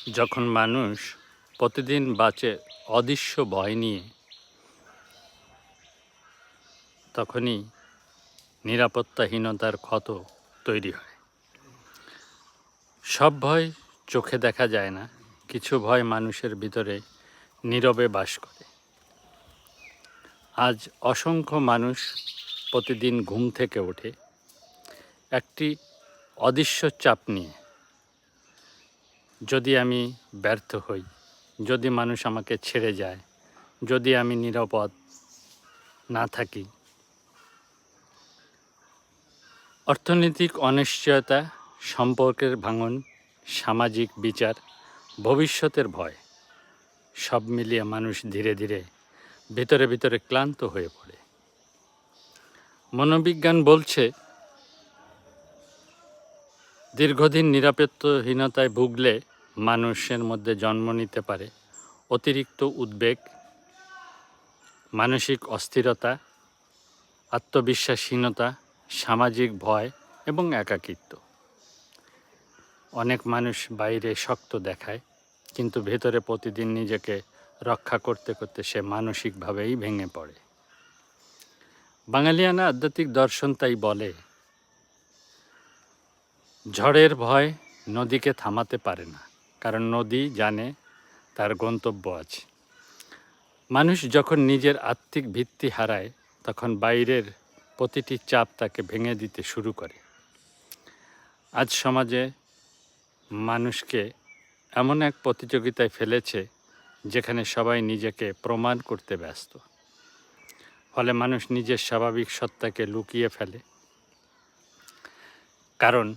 যখন মানুষ প্রতিদিন বাঁচে অদৃশ্য ভয় নিয়ে, তখনই নিরাপত্তাহীনতার ক্ষত তৈরি হয়। সব ভয় চোখে দেখা যায় না, কিছু ভয় মানুষের ভিতরে নীরবে বাস করে। আজ অসংখ্য মানুষ প্রতিদিন ঘুম থেকে ওঠে একটি অদৃশ্য চাপ নিয়ে। যদি আমি ব্যর্থ হই, যদি মানুষ আমাকে ছেড়ে যায়, যদি আমি নিরাপদ না থাকি। অর্থনৈতিক অনিশ্চয়তা, সম্পর্কের ভাঙন, সামাজিক বিচার, ভবিষ্যতের ভয়, সব মিলিয়ে মানুষ ধীরে ধীরে ভিতরে ভিতরে ক্লান্ত হয়ে পড়ে। মনোবিজ্ঞান বলছে, দীর্ঘদিন নিরাপত্তাহীনতায় ভুগলে মানুষের মধ্যে জন্ম নিতে পারে অতিরিক্ত উদ্বেগ, মানসিক অস্থিরতা, আত্মবিশ্বাসহীনতা, সামাজিক ভয় এবং একাকিত্ব। অনেক মানুষ বাইরে শক্ত দেখায়, কিন্তু ভেতরে প্রতিদিন নিজেকে রক্ষা করতে করতে সে মানসিকভাবেই ভেঙে পড়ে। বাঙালিয়ানা আধ্যাত্মিক দর্শন তাই বলে, ঝড়ের ভয় নদীকে থামাতে পারে না, কারণ নদী জানে তার গন্তব্য আছে। মানুষ যখন নিজের আত্মিক ভিত্তি হারায়, তখন বাইরের প্রতিটি চাপ তাকে ভেঙে দিতে শুরু করে। আজ সমাজে মানুষকে এমন এক প্রতিযোগিতায় ফেলেছে, যেখানে সবাই নিজেকে প্রমাণ করতে ব্যস্ত। ফলে মানুষ নিজের স্বাভাবিক সত্তাকে লুকিয়ে ফেলে। কারণ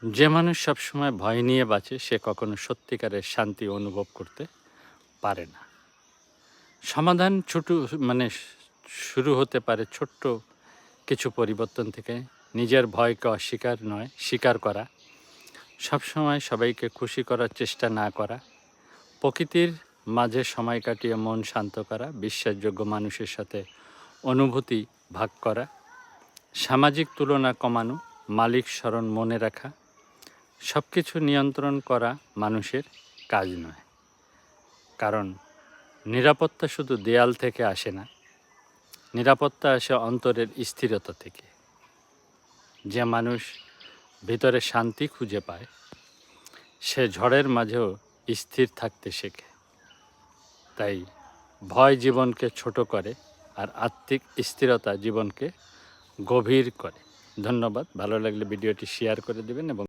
যে মানুষ সবসময় ভয় নিয়ে বাঁচে, সে কখনো সত্যিকারের শান্তি অনুভব করতে পারে না। সমাধান শুরু হতে পারে ছোট্ট কিছু পরিবর্তন থেকে। নিজের ভয়কে অস্বীকার নয়, স্বীকার করা। সবসময় সবাইকে খুশি করার চেষ্টা না করা। প্রকৃতির মাঝে সময় কাটিয়ে মন শান্ত করা। বিশ্বাসযোগ্য মানুষের সাথে অনুভূতি ভাগ করা। সামাজিক তুলনা কমানো। মালিক স্মরণ মনে রাখা। সব কিছু নিয়ন্ত্রণ করা মানুষের কাজ নয়। কারণ নিরাপত্তা শুধু দেয়াল থেকে আসে না, নিরাপত্তা আসে অন্তরের স্থিরতা থেকে। যে মানুষ ভিতরে শান্তি খুঁজে পায়, সে ঝড়ের মাঝেও স্থির থাকতে শেখে। তাই ভয় জীবনকে ছোট করে, আর আত্মিক স্থিরতা জীবনকে গভীর করে। ধন্যবাদ। ভালো লাগলে ভিডিওটি শেয়ার করে দেবেন এবং